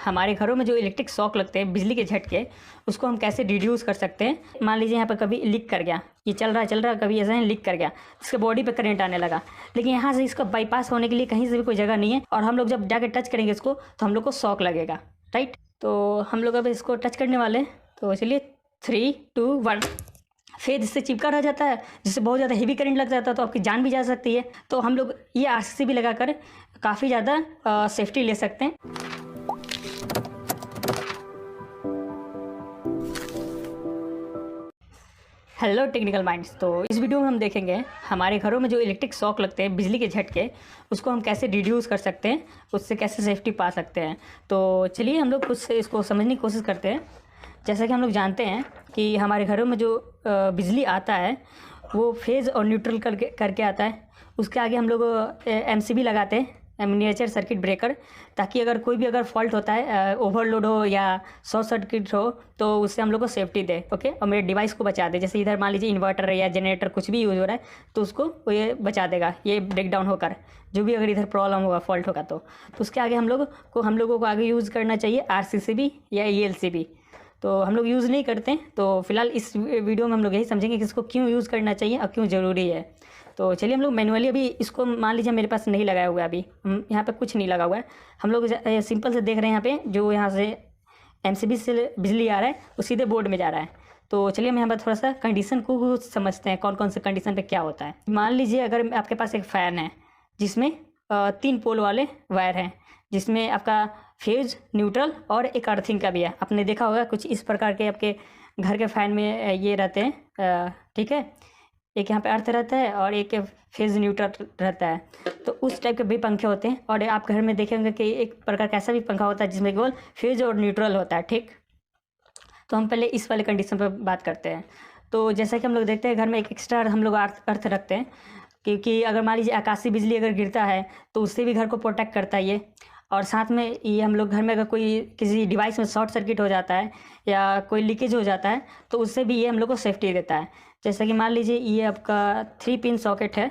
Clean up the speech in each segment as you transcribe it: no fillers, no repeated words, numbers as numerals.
हमारे घरों में जो इलेक्ट्रिक शॉक लगते हैं, बिजली के झटके, उसको हम कैसे रिड्यूस कर सकते हैं। मान लीजिए यहाँ पर कभी लीक कर गया, ये चल रहा कभी ऐसा ही लीक कर गया, इसके बॉडी पे करंट आने लगा, लेकिन यहाँ से इसका बाईपास होने के लिए कहीं से भी कोई जगह नहीं है, और हम लोग जब जाके टच करेंगे इसको तो हम लोग को शॉक लगेगा, राइट। तो हम लोग अब इसको टच करने वाले हैं, तो चलिए 3, 2, 1। फेज इससे चिपका रह जाता है, जिससे बहुत ज़्यादा हेवी करंट लग जाता है, तो आपकी जान भी जा सकती है। तो हम लोग ये आरसीसी भी लगाकर काफ़ी ज़्यादा सेफ्टी ले सकते हैं। Hello technical minds. तो इस वीडियो में हम देखेंगे हमारे घरों में जो इलेक्ट्रिक शॉक लगते हैं, बिजली के झटके, उसको हम कैसे रिड्यूस कर सकते हैं, उससे कैसे सेफ्टी पा सकते हैं। तो चलिए हम लोग कुछ इसको समझने की कोशिश करते हैं। जैसा कि हम लोग जानते हैं कि हमारे घरों में जो बिजली आता है वो फेज़ और न्यूट्रल करके आता है। उसके आगे हम लोग एमसीबी लगाते हैं, मिनिएचर सर्किट ब्रेकर, ताकि अगर कोई भी फॉल्ट होता है, ओवरलोड हो या शॉर्ट सर्किट हो, तो उससे हम लोग को सेफ्टी दे, ओके, और मेरे डिवाइस को बचा दे। जैसे इधर मान लीजिए इन्वर्टर या जनरेटर कुछ भी यूज़ हो रहा है, तो उसको ये बचा देगा, ये ब्रेक डाउन होकर, जो भी अगर इधर प्रॉब्लम होगा, फॉल्ट होगा तो उसके आगे हम लोगों को आगे यूज़ करना चाहिए आरसीसीबी या ईएलसीबी। तो हम लोग यूज़ नहीं करते हैं, तो फिलहाल इस वीडियो में हम लोग यही समझेंगे कि इसको क्यों यूज़ करना चाहिए और क्यों ज़रूरी है। तो चलिए हम लोग मैनुअली अभी इसको, मान लीजिए मेरे पास नहीं लगाया हुआ है, अभी यहाँ पे कुछ नहीं लगा हुआ है, हम लोग सिंपल से देख रहे हैं यहाँ पे जो यहाँ से एमसीबी से बिजली आ रहा है वो सीधे बोर्ड में जा रहा है। तो चलिए हम यहाँ पर थोड़ा सा कंडीशन को समझते हैं, कौन कौन से कंडीशन पे क्या होता है। मान लीजिए अगर आपके पास एक फ़ैन है जिसमें 3 पोल वाले वायर हैं, जिसमें आपका फेज, न्यूट्रल और एक अर्थिंग का भी है। आपने देखा होगा कुछ इस प्रकार के आपके घर के फ़ैन में ये रहते हैं, ठीक है, एक यहाँ पे अर्थ रहता है और एक फेज न्यूट्रल रहता है। तो उस टाइप के भी पंखे होते हैं, और आप घर में देखेंगे कि एक प्रकार का ऐसा भी पंखा होता है जिसमें केवल फेज और न्यूट्रल होता है, ठीक। तो हम पहले इस वाले कंडीशन पर बात करते हैं। तो जैसा कि हम लोग देखते हैं घर में एक एक्स्ट्रा हम लोग अर्थ रखते हैं, क्योंकि अगर मान लीजिए आकाशीय बिजली अगर गिरता है तो उससे भी घर को प्रोटेक्ट करता है ये। और साथ में ये हम लोग घर में अगर कोई किसी डिवाइस में शॉर्ट सर्किट हो जाता है या कोई लीकेज हो जाता है तो उससे भी ये हम लोग को सेफ्टी देता है। जैसा कि मान लीजिए ये आपका 3 पिन सॉकेट है,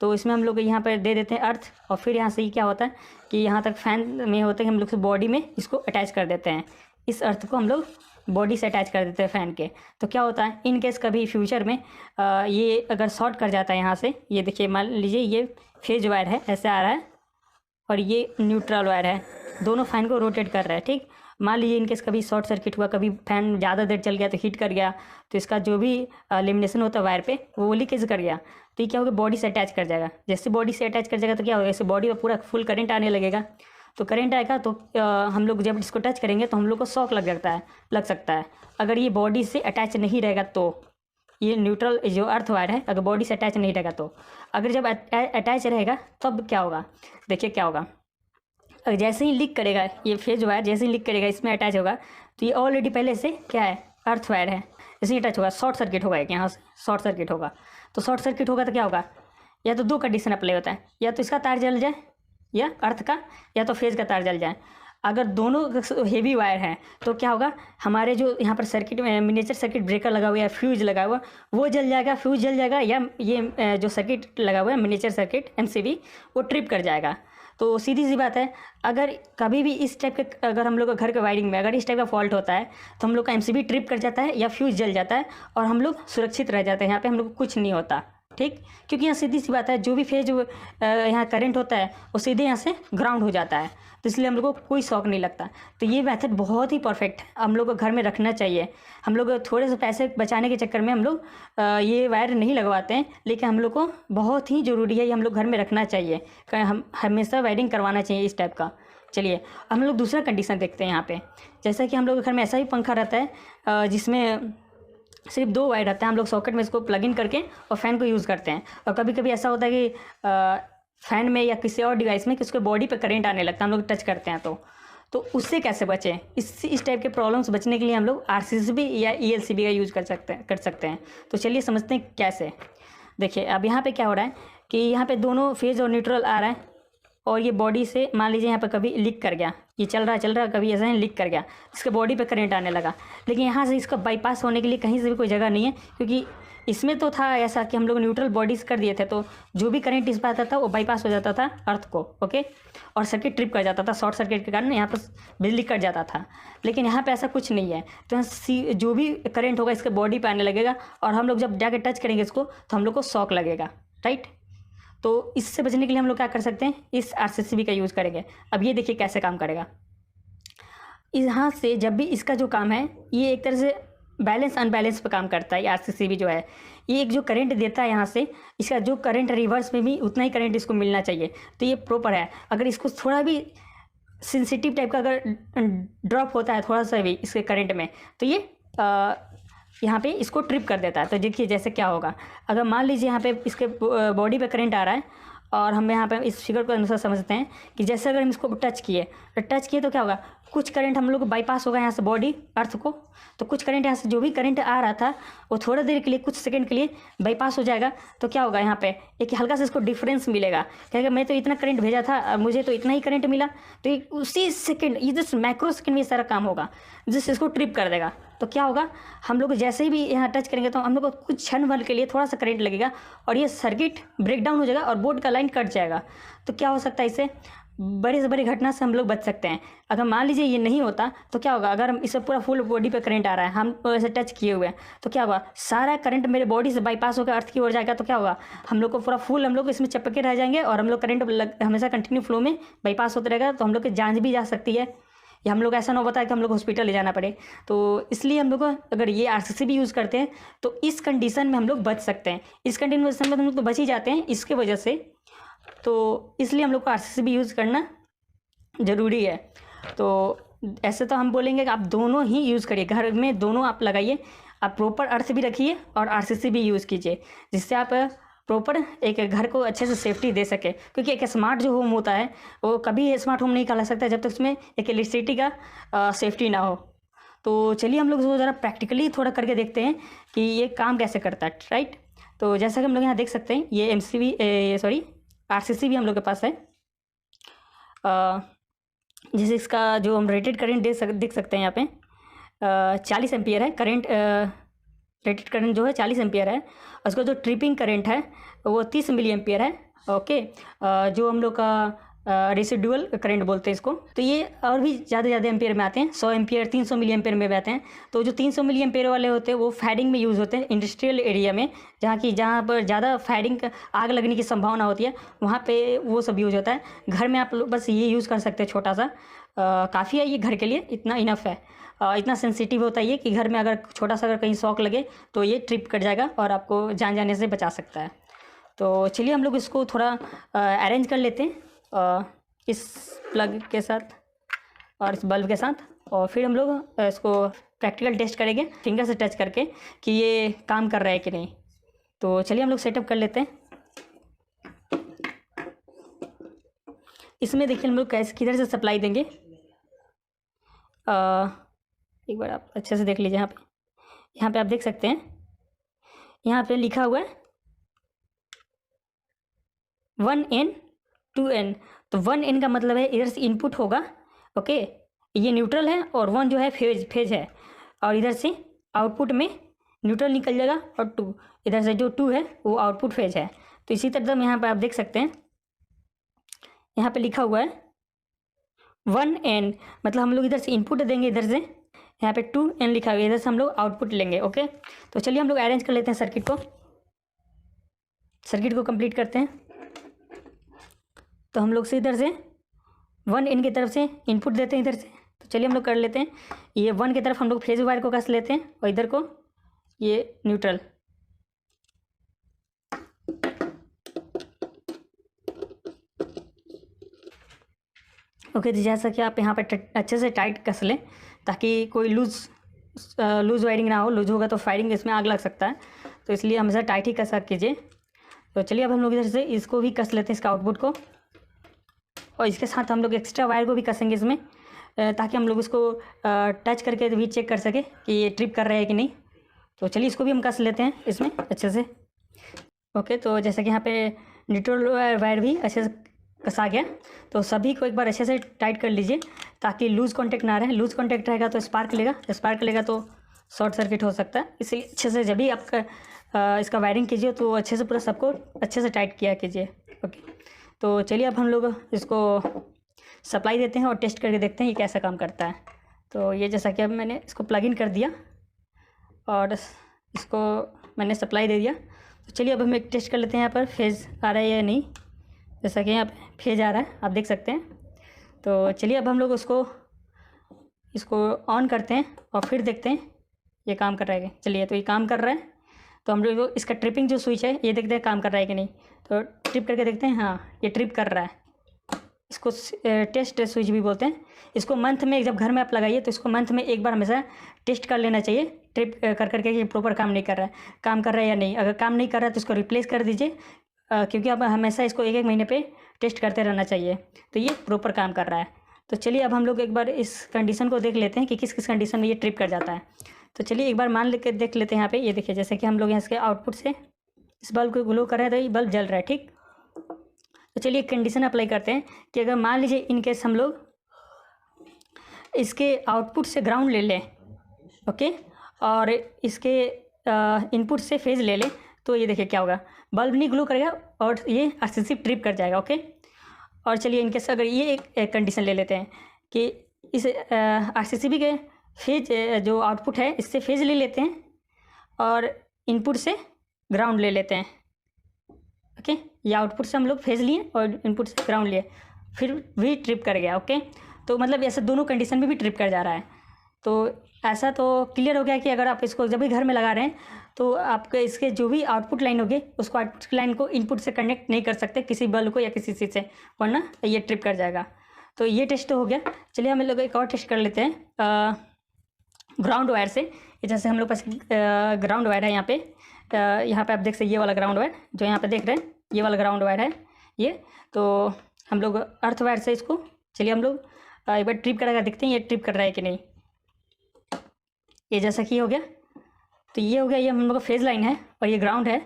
तो इसमें हम लोग यहाँ पर दे देते हैं अर्थ, और फिर यहाँ से ये क्या होता है कि यहाँ तक फैन में होते हैं, हम लोग बॉडी में इसको अटैच कर देते हैं। इस अर्थ को हम लोग बॉडी से अटैच कर देते हैं फ़ैन के। तो क्या होता है, इन केस कभी फ्यूचर में ये अगर शॉर्ट कर जाता है यहाँ से, ये देखिए मान लीजिए ये फेज वायर है, ऐसे आ रहा है, और ये न्यूट्रल वायर है, दोनों फ़ैन को रोटेट कर रहा है, ठीक। मान लीजिए इनकेस कभी शॉर्ट सर्किट हुआ, कभी फ़ैन ज़्यादा देर चल गया तो हीट कर गया, तो इसका जो भी लेमिनेशन होता है वायर पे वो लीकेज कर गया, तो ये क्या होगा, बॉडी से अटैच कर जाएगा। जैसे बॉडी से अटैच कर जाएगा तो क्या होगा, जैसे बॉडी में पूरा फुल करंट आने लगेगा। तो करंट आएगा तो हम लोग जब इसको टच करेंगे तो हम लोग को शॉक लग सकता है। अगर ये बॉडी से अटैच नहीं रहेगा तो, ये न्यूट्रल जो अर्थ वायर है अगर बॉडी से अटैच नहीं रहेगा तो, अगर जब अटैच रहेगा तब क्या होगा, देखिए क्या होगा, जैसे ही लीक करेगा ये फेज वायर, जैसे ही लीक करेगा इसमें अटैच होगा, तो ये ऑलरेडी पहले से क्या है, अर्थ वायर है, जैसे ही अटैच होगा शॉर्ट सर्किट होगा, एक यहाँ से शॉर्ट सर्किट होगा। तो शॉर्ट सर्किट होगा तो क्या होगा, या तो 2 कंडीशन अप्लाई होता है, या तो इसका तार जल जाए या अर्थ का, या तो फेज का तार जल जाए। अगर दोनों हेवी वायर हैं तो क्या होगा, हमारे जो यहाँ पर सर्किट में मिनिएचर सर्किट ब्रेकर लगा हुआ है, फ्यूज लगा हुआ, वो जल जाएगा, फ्यूज जल जाएगा, या ये जो सर्किट लगा हुआ है मिनिएचर सर्किट एमसीबी, वो ट्रिप कर जाएगा। तो सीधी सी बात है, अगर कभी भी इस टाइप के, अगर हम लोग का घर के वायरिंग में अगर इस टाइप का फॉल्ट होता है तो हम लोग का एमसीबी ट्रिप कर जाता है या फ्यूज जल जाता है, और हम लोग सुरक्षित रह जाते हैं, यहाँ पे हम लोग को कुछ नहीं होता, ठीक। क्योंकि यहाँ सीधी सी बात है, जो भी फेज यहाँ करंट होता है वो सीधे यहाँ से ग्राउंड हो जाता है, तो इसलिए हम लोग को कोई शॉक नहीं लगता। तो ये मेथड बहुत ही परफेक्ट है, हम लोग को घर में रखना चाहिए। हम लोग थोड़े से पैसे बचाने के चक्कर में हम लोग ये वायर नहीं लगवाते हैं, लेकिन हम लोग को बहुत ही ज़रूरी है, ये हम लोग घर में रखना चाहिए, हम हमेशा वायरिंग करवाना चाहिए इस टाइप का। चलिए हम लोग दूसरा कंडीशन देखते हैं यहाँ पे। जैसा कि हम लोग के घर में ऐसा ही पंखा रहता है जिसमें सिर्फ 2 वायर रहता है, हम लोग सॉकेट में इसको प्लग इन करके और फ़ैन को यूज़ करते हैं। और कभी कभी ऐसा होता है कि फ़ैन में या किसी और डिवाइस में कि उसके बॉडी पे करंट आने लगता है, हम लोग टच करते हैं तो उससे कैसे बचें, इस टाइप के प्रॉब्लम्स बचने के लिए हम लोग आरसीसीबी या ईएलसीबी का यूज़ कर सकते हैं। तो चलिए समझते हैं कैसे। देखिए अब यहाँ पे क्या हो रहा है कि यहाँ पे दोनों फेज और न्यूट्रल आ रहा है, और ये बॉडी से मान लीजिए यहाँ पर कभी लीक कर गया, ये चल रहा कभी ऐसा ही लीक कर गया, इसके बॉडी पे करंट आने लगा, लेकिन यहाँ से इसका बाईपास होने के लिए कहीं से भी कोई जगह नहीं है, क्योंकि इसमें तो था ऐसा कि हम लोग न्यूट्रल बॉडीज कर दिए थे, तो जो भी करंट इस पर आता था वो बाईपास हो जाता था अर्थ को, ओके, और सर्किट ट्रिप कर जाता था। शॉर्ट सर्किट के कारण यहाँ पर बिजली कट जाता था। लेकिन यहाँ पे ऐसा कुछ नहीं है। तो यहाँ जो भी करंट होगा इसके बॉडी पे आने लगेगा, और हम लोग जब जाके टच करेंगे इसको तो हम लोग को शॉक लगेगा, राइट। तो इससे बचने के लिए हम लोग क्या कर सकते हैं, इस RCCB का यूज़ करेंगे। अब ये देखिए कैसे काम करेगा। यहाँ से जब भी इसका जो काम है, ये एक तरह से बैलेंस अनबैलेंस पे काम करता है। ये RCCB जो है, ये एक जो करंट देता है यहाँ से, इसका जो करंट रिवर्स में भी उतना ही करंट इसको मिलना चाहिए। तो ये प्रॉपर है। अगर इसको थोड़ा भी सेंसिटिव टाइप का अगर ड्रॉप होता है थोड़ा सा भी इसके करंट में, तो ये यहाँ पे इसको ट्रिप कर देता है। तो देखिए जैसे क्या होगा, अगर मान लीजिए यहाँ पे इसके बॉडी पे करंट आ रहा है, और हम यहाँ पे इस फिगर को अनुसार समझते हैं कि जैसे अगर हम इसको टच किए तो क्या होगा, कुछ करंट हम लोग को बाईपास होगा यहाँ से बॉडी अर्थ को, तो कुछ करंट यहाँ से जो भी करंट आ रहा था वो थोड़ा देर के लिए, कुछ सेकंड के लिए बाईपास हो जाएगा। तो क्या होगा, यहाँ पे एक हल्का सा इसको डिफरेंस मिलेगा। कहेगा मैं तो इतना करंट भेजा था, मुझे तो इतना ही करंट मिला। तो उसी सेकेंड, ये जस्ट माइक्रो सेकेंड में ये सारा काम होगा, जिससे इसको ट्रिप कर देगा। तो क्या होगा, हम लोग जैसे ही भी यहाँ टच करेंगे तो हम लोग को कुछ क्षण भर के लिए थोड़ा सा करंट लगेगा, और ये सर्किट ब्रेक डाउन हो जाएगा और बोर्ड का लाइन कट जाएगा। तो क्या हो सकता है, इससे बड़े से बड़ी घटना से हम लोग बच सकते हैं। अगर मान लीजिए ये नहीं होता तो क्या होगा, अगर हम इसे पूरा फुल बॉडी पे करंट आ रहा है, हम ऐसे टच किए हुए हैं, तो क्या होगा, सारा करंट मेरे बॉडी से बाईपास होकर अर्थ की ओर जाएगा। तो क्या होगा, हम लोग को पूरा फुल, हम लोग इसमें चिपके रह जाएंगे, और हम लोग करंट हमेशा कंटिन्यू फ्लो में बाईपास होता रहेगा। तो हम लोग की जान भी जा सकती है, या हम लोग ऐसा ना होता है कि हम लोग हॉस्पिटल ले जाना पड़े। तो इसलिए हम लोग को अगर ये RCCB यूज़ करते हैं तो इस कंडीशन में हम लोग बच सकते हैं। इस कंडीशन में हम लोग तो बच ही जाते हैं इसके वजह से। तो इसलिए हम लोग को RCCB यूज़ करना ज़रूरी है। तो ऐसे तो हम बोलेंगे कि आप दोनों ही यूज़ करिए, घर में दोनों आप लगाइए। आप प्रॉपर अर्थ भी रखिए और RCCB यूज़ कीजिए, जिससे आप प्रॉपर एक घर को अच्छे से सेफ्टी दे सके। क्योंकि एक स्मार्ट जो होम होता है वो कभी स्मार्ट होम नहीं कहला सकता जब तक उसमें एक इलेक्ट्रिसिटी का सेफ्टी ना हो। तो चलिए हम लोग इसको ज़रा प्रैक्टिकली थोड़ा करके देखते हैं कि ये काम कैसे करता है, राइट। तो जैसा कि हम लोग यहाँ देख सकते हैं, ये RCCB हम लोग के पास है। जैसे इसका जो हम रेटेड करंट देख सकते हैं यहाँ पे 40 एम्पियर है करंट। रेटेड करंट जो है 40 एम्पियर है। उसका जो ट्रिपिंग करंट है वो 30 मिली एम्पियर है, ओके। जो हम लोग का रेसिडुअल करंट बोलते हैं इसको। तो ये और भी ज़्यादा एम्पियर में आते हैं, 100 एम्पियर 300 मिली एम्पियर में भी आते हैं। तो जो 300 मिली एम्पियर वाले होते हैं वो फायरिंग में यूज़ होते हैं इंडस्ट्रियल एरिया में, जहाँ पर ज़्यादा फायरिंग आग लगने की संभावना होती है, वहाँ पे वो सब यूज़ होता है। घर में आप लोग बस ये यूज़ कर सकते हैं, छोटा सा काफ़ी है ये घर के लिए, इतना इनफ है। इतना सेंसिटिव होता है ये कि घर में अगर छोटा सा अगर कहीं शॉक लगे तो ये ट्रिप कर जाएगा और आपको जान जाने से बचा सकता है। तो चलिए हम लोग इसको थोड़ा अरेंज कर लेते हैं इस प्लग के साथ और इस बल्ब के साथ, और फिर हम लोग इसको प्रैक्टिकल टेस्ट करेंगे फिंगर से टच करके कि ये काम कर रहा है कि नहीं। तो चलिए हम लोग सेटअप कर लेते हैं। इसमें देखिए हम लोग कैसे किधर से सप्लाई देंगे, एक बार आप अच्छे से देख लीजिए। यहाँ पे आप देख सकते हैं, यहाँ पे लिखा हुआ है 1N 2N। तो 1N का मतलब है इधर से इनपुट होगा, ओके, ये न्यूट्रल है, और 1 जो है फेज है, और इधर से आउटपुट में न्यूट्रल निकल जाएगा, और 2 इधर से जो 2 है वो आउटपुट फेज है। तो इसी तरह यहाँ पे आप देख सकते हैं, यहाँ पे लिखा हुआ है 1N, मतलब हम लोग इधर से इनपुट देंगे, इधर से यहाँ पे 2N लिखा हुआ है, इधर से हम लोग आउटपुट लेंगे, ओके। तो चलिए हम लोग अरेंज कर लेते हैं सर्किट को कंप्लीट करते हैं। तो हम लोग से इधर से 1N की तरफ से इनपुट देते हैं इधर से। तो चलिए हम लोग कर लेते हैं, ये 1 की तरफ हम लोग फेज वायर को कस लेते हैं, और इधर को ये न्यूट्रल। ओके, तो जैसा कि आप यहाँ पे अच्छे से टाइट कस लें ताकि कोई लूज़ वायरिंग ना हो। लूज़ होगा तो फायरिंग इसमें आग लग सकता है, तो इसलिए हमेशा टाइट ही कसा कीजिए। तो चलिए अब हम लोग इधर से इसको भी कस लेते हैं, इसका आउटपुट को, और इसके साथ हम लोग एक्स्ट्रा वायर को भी कसेंगे इसमें, ताकि हम लोग इसको टच करके भी चेक कर सके कि ये ट्रिप कर रहा है कि नहीं। तो चलिए इसको भी हम कस लेते हैं इसमें अच्छे से। ओके, तो जैसा कि यहाँ पे न्यूट्रल वायर भी अच्छे से कसा गया, तो सभी को एक बार अच्छे से टाइट कर लीजिए ताकि लूज़ कॉन्टैक्ट ना रहे। लूज़ कॉन्टैक्ट रहेगा तो स्पार्क लेगा तो शॉर्ट सर्किट हो सकता है। इसलिए अच्छे से जब भी आपका इसका वायरिंग कीजिए तो अच्छे से पूरा सबको अच्छे से टाइट किया कीजिए। ओके, तो चलिए अब हम लोग इसको सप्लाई देते हैं और टेस्ट करके देखते हैं ये कैसा काम करता है। तो ये जैसा कि अब मैंने इसको प्लग इन कर दिया और इसको मैंने सप्लाई दे दिया। तो चलिए अब हम एक टेस्ट कर लेते हैं यहाँ पर फेज़ आ रहा है या नहीं। जैसा कि यहाँ पे फेज़ आ रहा है, आप देख सकते हैं। तो चलिए अब हम लोग इसको ऑन करते हैं और फिर देखते हैं ये काम कर रहा है। चलिए, तो ये काम कर रहा है। तो हम लोग इसका ट्रिपिंग जो स्विच है ये देखते हैं काम कर रहा है कि नहीं। तो ट्रिप करके देखते हैं, हाँ ये ट्रिप कर रहा है। इसको टेस्ट स्विच भी बोलते हैं। इसको मंथ में जब घर में आप लगाइए तो इसको मंथ में एक बार हमेशा टेस्ट कर लेना चाहिए, ट्रिप कर करके ये प्रॉपर काम नहीं कर रहा है, काम कर रहा है या नहीं। अगर काम नहीं कर रहा है तो इसको रिप्लेस कर दीजिए, क्योंकि अब हमेशा इसको एक महीने पे टेस्ट करते रहना चाहिए। तो ये प्रॉपर काम कर रहा है। तो चलिए अब हम लोग एक बार इस कंडीशन को देख लेते हैं कि किस किस कंडीशन में ये ट्रिप कर जाता है। तो चलिए एक बार मान लेकर देख लेते हैं। यहाँ पे ये देखिए, जैसे कि हम लोग यहाँ इसके आउटपुट से इस बल्ब को ग्लो कर रहे हैं तो ये बल्ब जल रहा है, ठीक। तो चलिए कंडीशन अप्लाई करते हैं कि अगर मान लीजिए इनकेस हम लोग इसके आउटपुट से ग्राउंड ले लें, ओके, और इसके इनपुट से फेज ले लें, तो ये देखिए क्या होगा, बल्ब नहीं ग्लो करेगा और ये आरसीसी ट्रिप कर जाएगा। ओके, और चलिए इनकेस अगर ये एक कंडीशन ले लेते हैं कि इस आरसीसीबी के फेज जो आउटपुट है इससे फेज ले लेते हैं और इनपुट से ग्राउंड ले लेते हैं। ओके, ये आउटपुट से हम लोग फेज लिए और इनपुट से ग्राउंड लिए, फिर भी ट्रिप कर गया। ओके, तो मतलब ऐसे दोनों कंडीशन में भी ट्रिप कर जा रहा है। तो ऐसा तो क्लियर हो गया कि अगर आप इसको जब भी घर में लगा रहे हैं तो आपके इसके जो भी आउटपुट लाइन होगी उसको आउटपुट लाइन को इनपुट से कनेक्ट नहीं कर सकते किसी बल्ब को या किसी चीज़ से, वरना ये ट्रिप कर जाएगा। तो ये टेस्ट तो हो गया। चलिए हम लोग एक और टेस्ट कर लेते हैं ग्राउंड वायर से। जैसे हम लोग पास ग्राउंड वायर है यहाँ पे आप देख सकते, ये वाला ग्राउंड वायर जो यहाँ पे देख रहे हैं, ये वाला ग्राउंड वायर है ये। तो हम लोग अर्थ वायर से इसको, चलिए हम लोग एक बार ट्रिप करेगा देखते हैं ये ट्रिप कर रहा है कि नहीं। ये जैसा कि हो गया, तो ये हो गया, ये हम लोग का फेज़ लाइन है और ये ग्राउंड है।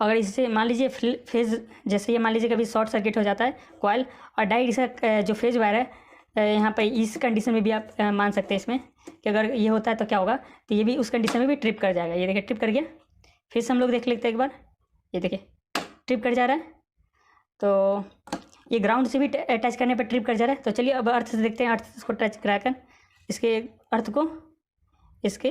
अगर इससे मान लीजिए फेज़, जैसे ये मान लीजिए कभी शॉर्ट सर्किट हो जाता है कॉइल और डायरेक्ट इसका जो फेज़ वायर है यहाँ पर, इस कंडीशन में भी आप मान सकते हैं इसमें कि अगर ये होता है तो क्या होगा, तो ये भी उस कंडीशन में भी ट्रिप कर जाएगा। ये देखिए ट्रिप कर गया। फिर से हम लोग देख लेते हैं एक बार, ये देखिए ट्रिप कर जा रहा है। तो ये ग्राउंड से भी टच करने पर ट्रिप कर जा रहा है। तो चलिए अब अर्थ से देखते हैं, अर्थ इसको टच कराकर इसके अर्थ को इसके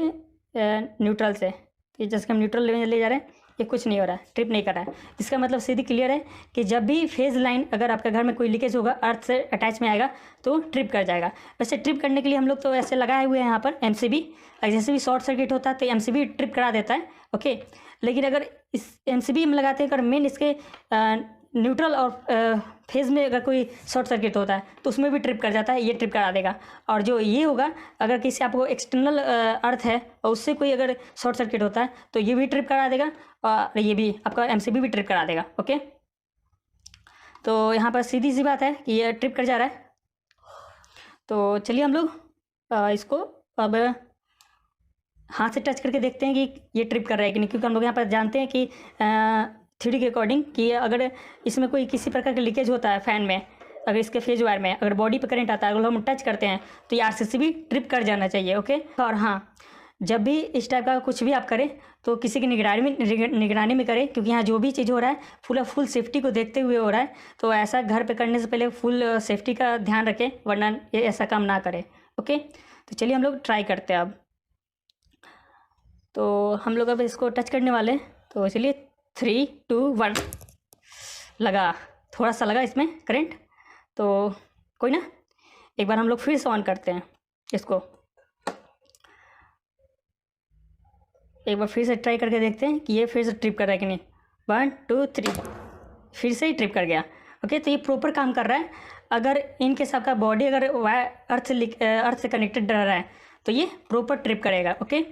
न्यूट्रल से, तो जैसे हम न्यूट्रल ले जा रहे हैं, ये कुछ नहीं हो रहा है, ट्रिप नहीं कर रहा है। इसका मतलब सीधी क्लियर है कि जब भी फेज़ लाइन अगर आपके घर में कोई लीकेज होगा अर्थ से अटैच में आएगा तो ट्रिप कर जाएगा। वैसे ट्रिप करने के लिए हम लोग तो ऐसे लगाए हुए हैं यहाँ पर एमसीबी, जैसे भी शॉर्ट सर्किट होता है तो एमसीबी ट्रिप करा देता है। ओके, लेकिन अगर इस एमसीबी में लगाते हैं, अगर मेन इसके न्यूट्रल और फेज़ में अगर कोई शॉर्ट सर्किट होता है तो उसमें भी ट्रिप कर जाता है, ये ट्रिप करा देगा। और जो ये होगा, अगर किसी आपको एक्सटर्नल अर्थ है और उससे कोई अगर शॉर्ट सर्किट होता है तो ये भी ट्रिप करा देगा और ये भी आपका एमसीबी भी ट्रिप करा देगा। ओके, तो यहाँ पर सीधी सी बात है कि ये ट्रिप कर जा रहा है। तो चलिए हम लोग इसको अब हाथ से टच करके देखते हैं कि ये ट्रिप कर रहा है कि नहीं, क्योंकि हम लोग यहाँ पर जानते हैं कि थ्योरी के अकॉर्डिंग कि अगर इसमें कोई किसी प्रकार का लीकेज होता है फैन में, अगर इसके फेज वायर में अगर बॉडी पे करंट आता है, अगर हम टच करते हैं तो ये आरसीसी भी ट्रिप कर जाना चाहिए। ओके, और हाँ, जब भी इस टाइप का कुछ भी आप करें तो किसी की निगरानी में करें, क्योंकि यहाँ जो भी चीज़ हो रहा है फुल सेफ्टी को देखते हुए हो रहा है। तो ऐसा घर पे करने से पहले फुल सेफ्टी का ध्यान रखें, वरना ये ऐसा काम ना करें। ओके, तो चलिए हम लोग ट्राई करते हैं अब। तो हम लोग अब इसको टच करने वाले हैं। तो चलिए 3, 2, 1 लगा, थोड़ा सा लगा इसमें करंट, तो कोई ना, एक बार हम लोग फिर से ऑन करते हैं इसको, एक बार फिर से ट्राई करके देखते हैं कि ये फिर से ट्रिप कर रहा है कि नहीं। 1, 2, 3 फिर से ही ट्रिप कर गया। ओके, तो ये प्रॉपर काम कर रहा है। अगर इनकेस आपका बॉडी अगर अर्थ से कनेक्टेड रह रहा है तो ये प्रॉपर ट्रिप करेगा। ओके,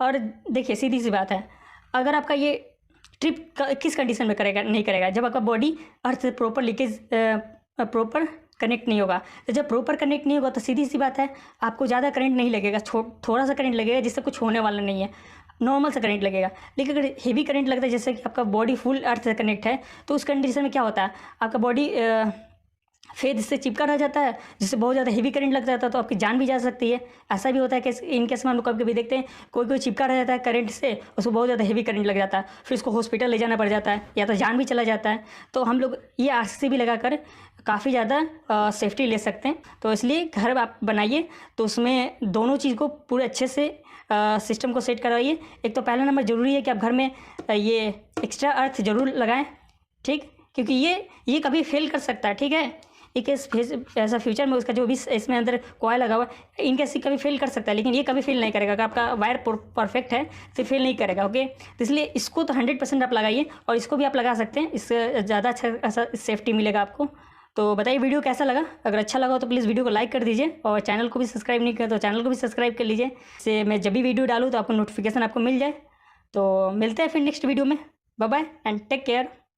और देखिए सीधी सी बात है, अगर आपका ये ट्रिप किस कंडीशन में करेगा, नहीं करेगा, जब आपका बॉडी अर्थ से प्रॉपर लीकेज प्रॉपर कनेक्ट नहीं होगा। तो जब प्रॉपर कनेक्ट नहीं होगा तो सीधी सी बात है आपको ज़्यादा करंट नहीं लगेगा, थोड़ा सा करंट लगेगा जिससे कुछ होने वाला नहीं है, नॉर्मल सा करंट लगेगा। लेकिन अगर हेवी करंट लगता है, जैसे कि आपका बॉडी फुल अर्थ से कनेक्ट है, तो उस कंडीशन में क्या होता है, आपका बॉडी फेस इससे चिपका रह जाता है, जिससे बहुत ज़्यादा हेवी करंट लग जाता है, तो आपकी जान भी जा सकती है। ऐसा भी होता है कि इन केस में हम लोग कभी कभी देखते हैं कोई कोई चिपका रह जाता है करंट से, उसको बहुत ज़्यादा हेवी करंट लग जाता है, फिर उसको हॉस्पिटल ले जाना पड़ जाता है या तो जान भी चला जाता है। तो हम लोग ये RCC भी लगाकर काफ़ी ज़्यादा सेफ्टी ले सकते हैं। तो इसलिए घर आप बनाइए तो उसमें दोनों चीज़ को पूरे अच्छे से सिस्टम को सेट करवाइए। एक तो पहला नंबर ज़रूरी है कि आप घर में ये एक्स्ट्रा अर्थ ज़रूर लगाएं, ठीक, क्योंकि ये कभी फेल कर सकता है, ठीक है। एक ऐसा फ्यूचर में उसका जो भी इसमें अंदर कॉइल लगा हुआ है इनकेस कभी फेल कर सकता है, लेकिन ये कभी फेल नहीं करेगा। अगर आपका वायर परफेक्ट है तो फेल नहीं करेगा, ओके। तो इसलिए इसको तो 100% आप लगाइए, और इसको भी आप लगा सकते हैं, इससे ज़्यादा अच्छा सेफ्टी मिलेगा आपको। तो बताइए वीडियो कैसा लगा। अगर अच्छा लगा तो प्लीज़ वीडियो को लाइक कर दीजिए, और चैनल को भी सब्सक्राइब नहीं किया तो चैनल को भी सब्सक्राइब कर लीजिए, इससे मैं जब भी वीडियो डालूँ तो आपको नोटिफिकेशन आपको मिल जाए। तो मिलते हैं फिर नेक्स्ट वीडियो में। Bye bye and take care.